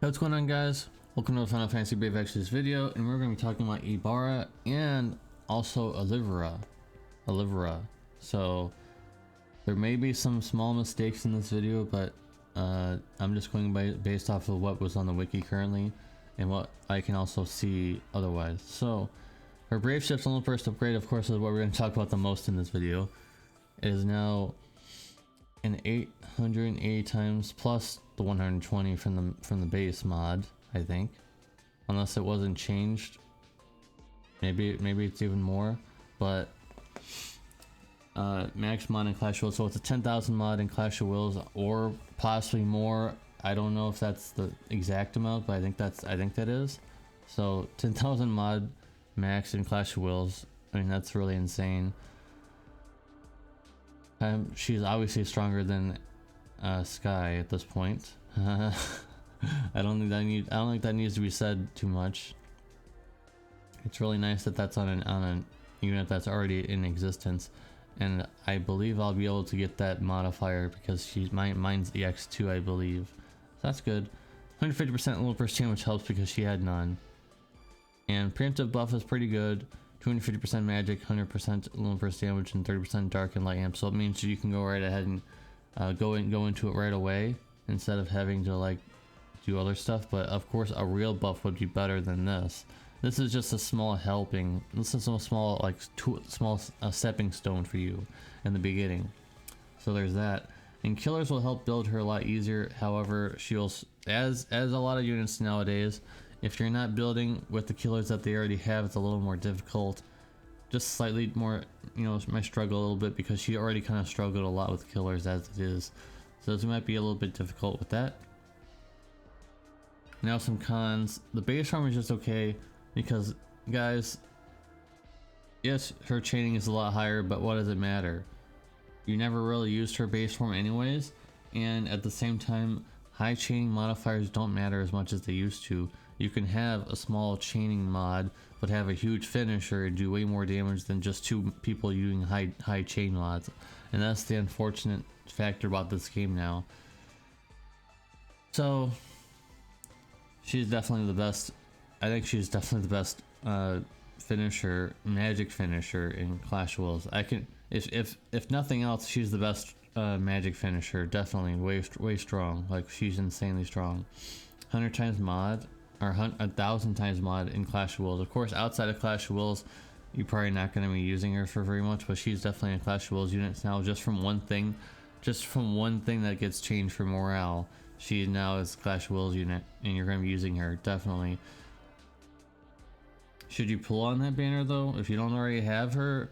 Hey, what's going on, guys? Welcome to the Final Fantasy Brave Exodus video, and we're going to be talking about Ibara and also Olivera. So there may be some small mistakes in this video, but I'm just going based off of what was on the wiki currently and what I can also see otherwise. So her Brave Shift's only first upgrade, of course, is what we're going to talk about the most in this video. It is now an 880 times plus the 120 from the base mod, I think, unless it wasn't changed. Maybe it's even more, but max mod in Clash of Wills, so it's a 10,000 mod in Clash of Wills, or possibly more. I don't know if that's the exact amount, but I think that is. So 10,000 mod max in Clash of Wills. I mean, that's really insane. She's obviously stronger than Sky at this point. I don't think that needs to be said too much. It's really nice that that's on a unit that's already in existence, and I believe I'll be able to get that modifier because mine's the X2, I believe. So that's good. 150% little burst damage helps because she had none, and preemptive buff is pretty good. 250% magic, 100% little burst damage, and 30% dark and light amp. So it means you can go right ahead and go into it right away instead of having to like do other stuff. But of course, a real buff would be better than this. This is just a small helping. This is a small stepping stone for you in the beginning. So there's that. And killers will help build her a lot easier. However, she'll, as a lot of units nowadays, if you're not building with the killers that they already have, it's a little more difficult. Just slightly more, you know, might struggle a little bit because she already kind of struggled a lot with killers as it is. So this might be a little bit difficult with that. Now some cons. The base form is just okay because, guys, yes, her chaining is a lot higher, but what does it matter? You never really used her base form anyways, and at the same time, high chaining modifiers don't matter as much as they used to. You can have a small chaining mod, but have a huge finisher and do way more damage than just two people using high chain mods. And that's the unfortunate factor about this game now. So, she's definitely the best. I think she's definitely the best finisher, magic finisher in Clash of Wills. I can, if nothing else, she's the best magic finisher. Definitely way strong. Like, she's insanely strong. 100 times mod, or 1,000 times mod in Clash of Wills. Of course, outside of Clash of Wills, you're probably not going to be using her for very much, but she's definitely in Clash of Wills units now. Just from one thing that gets changed for morale, she now is Clash of Wills unit, and you're going to be using her definitely. Should you pull on that banner though? If you don't already have her,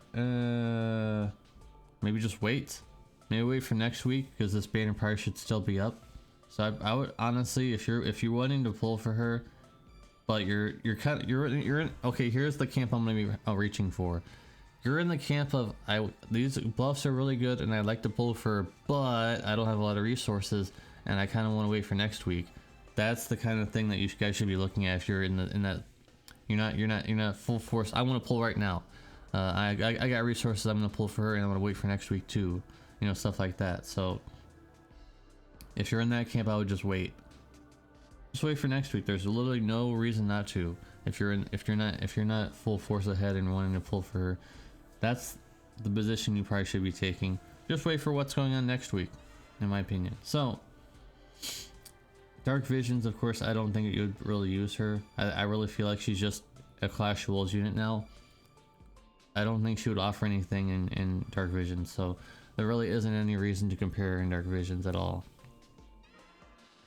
maybe just wait. Maybe wait for next week because this banner probably should still be up. So I would honestly, if you're wanting to pull for her, but you're in, okay, here's the camp I'm gonna be reaching for. You're in the camp of these buffs are really good and I'd like to pull for her, but I don't have a lot of resources and I kind of want to wait for next week. That's the kind of thing that you guys should be looking at if you're in that. You're not full force. I want to pull right now. I got resources. I'm gonna pull for her and I'm gonna wait for next week too. You know, stuff like that. So if you're in that camp, I would just wait. Just wait for next week. There's literally no reason not to. If you're not full force ahead and wanting to pull for her, that's the position you probably should be taking. Just wait for what's going on next week, in my opinion. So, Dark Visions, of course, I don't think you would really use her. I really feel like she's just a Clash of Wills unit now. I don't think she would offer anything in Dark Visions, so there really isn't any reason to compare her in Dark Visions at all.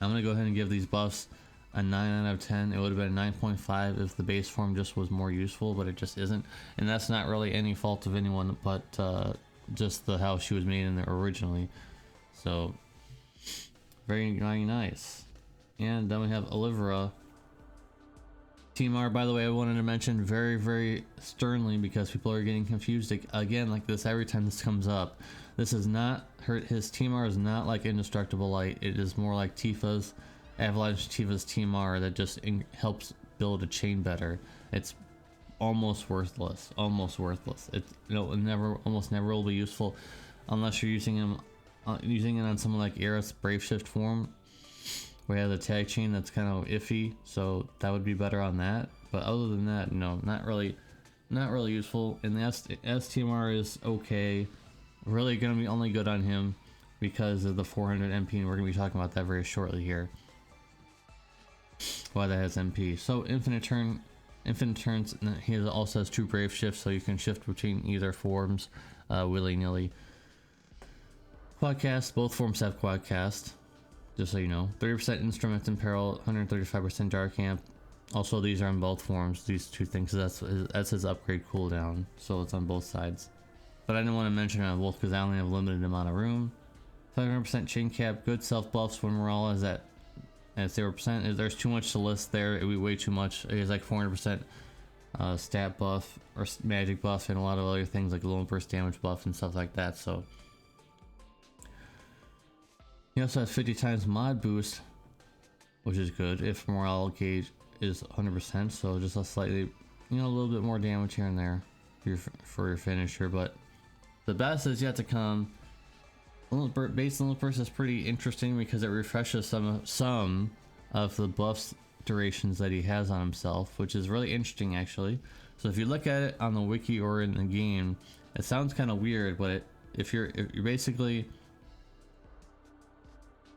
I'm gonna go ahead and give these buffs a 9 out of 10. It would have been a 9.5 if the base form just was more useful, but it just isn't. And that's not really any fault of anyone, but just how she was made in there originally. So, very nice. And then we have Olivera. Team R, by the way, I wanted to mention very sternly because people are getting confused again like this every time this comes up. This is not his Team R is not like Indestructible Light. It is more like Tifa's, Avalanche Tifa's Team R that just helps build a chain better. It's almost worthless. It almost never will be useful unless you're using it on someone like Aerith's Brave Shift form. We have the tag chain that's kind of iffy, so that would be better on that. But other than that, no, not really useful. And the STMR is okay. Really gonna be only good on him because of the 400 MP, and we're gonna be talking about that very shortly here. Why that has MP. So infinite turns. He also has 2 brave shifts, so you can shift between either forms willy-nilly. Quadcast, both forms have quadcast, just so you know. 30% instruments in peril, 135% dark amp. Also, these are on both forms, these 2 things. That's his upgrade cooldown, so it's on both sides. But I didn't want to mention it on both because I only have a limited amount of room. 500% chain cap, good self buffs when morale is at 0%. There's too much to list there. It would be way too much. It is like 400% stat buff or magic buff and a lot of other things like low burst damage buff and stuff like that. So he also has 50 times mod boost, which is good if morale gauge is 100%. So just a slightly, a little bit more damage here and there for your finisher. But the best is yet to come. Base Little Burst is pretty interesting because it refreshes some of the buffs durations that he has on himself, which is really interesting actually. So if you look at it on the wiki or in the game, it sounds kind of weird, but if you're basically,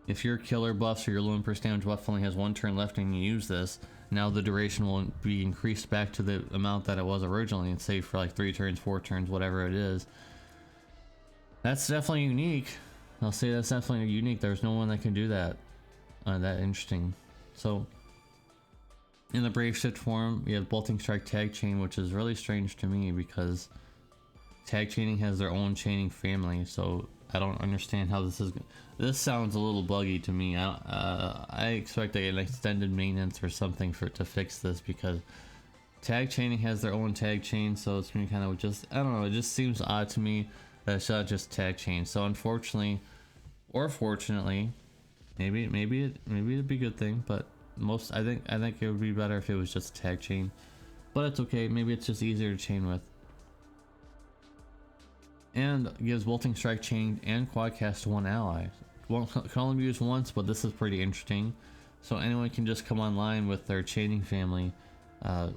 if your killer buffs or your low burst damage buff only has 1 turn left and you use this, now the duration will be increased back to the amount that it was originally, and say for like 3 turns, 4 turns, whatever it is. That's definitely unique. I'll say that's definitely unique. There's no one that can do that. That interesting. So, in the Brave Shift form, we have Bolting Strike Tag Chain, which is really strange to me because tag chaining has their own chaining family. So I don't understand how this is. This sounds a little buggy to me. I expect an extended maintenance or something to fix this because tag chaining has their own tag chain. So it's gonna kind of just, I don't know. It just seems odd to me. That's not just tag chain. So unfortunately, or fortunately, maybe it'd be a good thing, but I think it would be better if it was just tag chain. But it's okay. Maybe it's just easier to chain with. And gives Bolting Strike Chain and Quadcast to 1 ally. Can only be used once, but this is pretty interesting. So anyone can just come online with their chaining family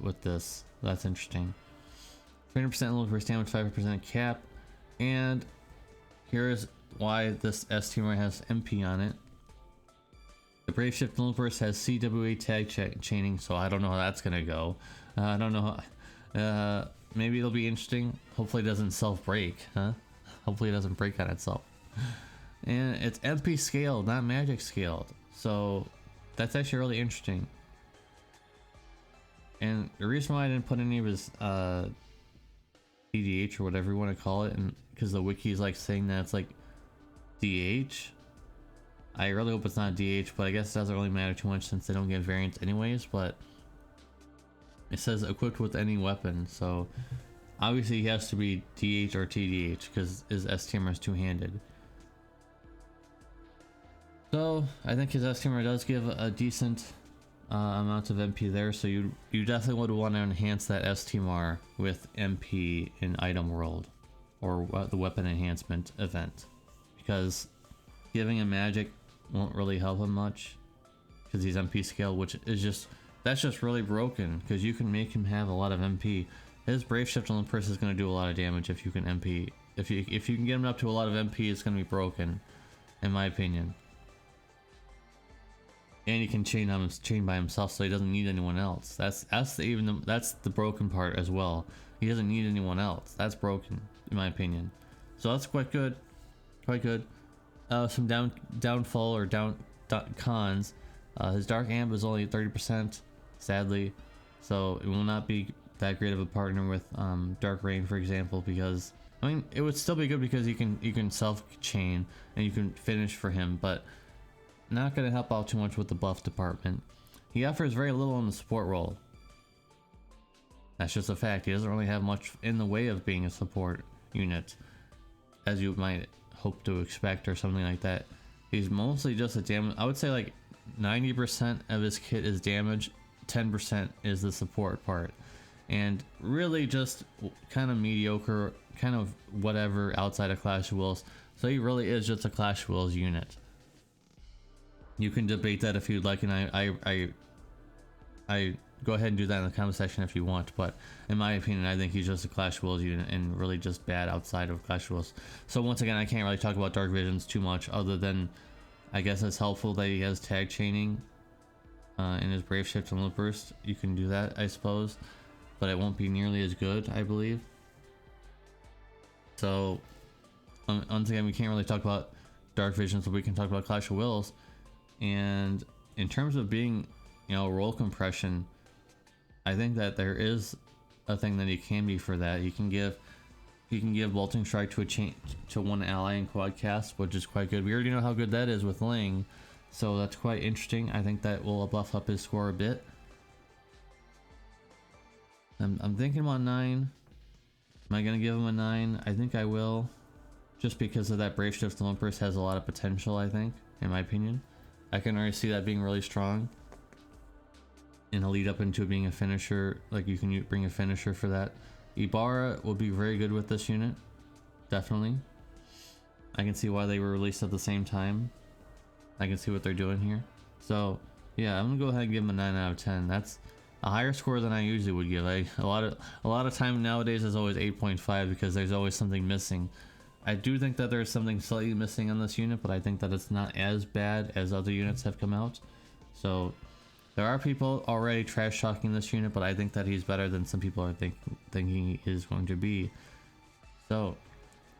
with this. That's interesting. 300% low burst damage, 5% cap. And here's why this STMR has MP on it. The Brave Shift Little Burst has CWA tag chaining, so I don't know how that's gonna go. I don't know how, maybe it'll be interesting. Hopefully it doesn't self-break, huh? Hopefully it doesn't break on itself. And it's MP scaled, not magic scaled, so that's actually really interesting. And the reason why I didn't put any of his DDH or whatever you want to call it, and because the wiki is like saying that it's like DH. I really hope it's not DH, but I guess it doesn't really matter too much since they don't get variants anyways. But it says equipped with any weapon, so obviously he has to be DH or TDH because his STMR is two-handed. So I think his STMR does give a decent amount of MP there, so you definitely would want to enhance that STMR with MP in Item World or the Weapon Enhancement event, because giving him magic won't really help him much because he's MP scale, which is that's just really broken because you can make him have a lot of MP. His Brave Shift on the person is going to do a lot of damage if you can MP. If you can get him up to a lot of MP, it's going to be broken, in my opinion. And he can chain by himself, so he doesn't need anyone else. That's the broken part as well. He doesn't need anyone else. That's broken, in my opinion. So that's quite good, quite good. Some downfall or cons. His Dark Amp is only 30%, sadly. So it will not be that great of a partner with Dark Rain, for example, because I mean it would still be good because you can self chain and you can finish for him, but not going to help out too much with the buff department. He offers very little in the support role. That's just a fact. He doesn't really have much in the way of being a support unit, as you might hope to expect or something like that. He's mostly just a damage. I would say like 90% of his kit is damage, 10% is the support part, and really just kind of mediocre, kind of whatever outside of Clash of Wills. So he really is just a Clash of Wills unit. You can debate that if you'd like, and I go ahead and do that in the comment section if you want, but in my opinion, I think he's just a Clash of Wills unit and really just bad outside of Clash of Wills. So once again, I can't really talk about Dark Visions too much, other than I guess it's helpful that he has tag chaining in his Brave Shift and Limp Burst. You can do that, I suppose, but it won't be nearly as good, I believe. So once again, we can't really talk about Dark Visions, but we can talk about Clash of Wills. And in terms of being, you know, roll compression, I think that there is a thing that he can be for that. He can give Bolting Strike to one ally in quad cast, which is quite good. We already know how good that is with Ling, so that's quite interesting. I think that will buff up his score a bit. I'm thinking about 9. Am I gonna give him a 9? I think I will, just because of that Brave Shift and Limp Burst has a lot of potential. I think, in my opinion, I can already see that being really strong. And a lead up into it being a finisher, like you can bring a finisher for that. Ibara will be very good with this unit, definitely. I can see why they were released at the same time. I can see what they're doing here. So yeah, I'm gonna go ahead and give him a 9 out of 10. That's a higher score than I usually would give. A lot of time nowadays is always 8.5 because there's always something missing. I do think that there's something slightly missing on this unit, but I think that it's not as bad as other units have come out. So there are people already trash talking this unit, but I think that he's better than some people are thinking he is going to be. So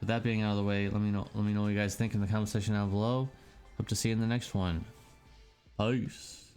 with that being out of the way, let me know what you guys think in the comment section down below. Hope to see you in the next one. Peace.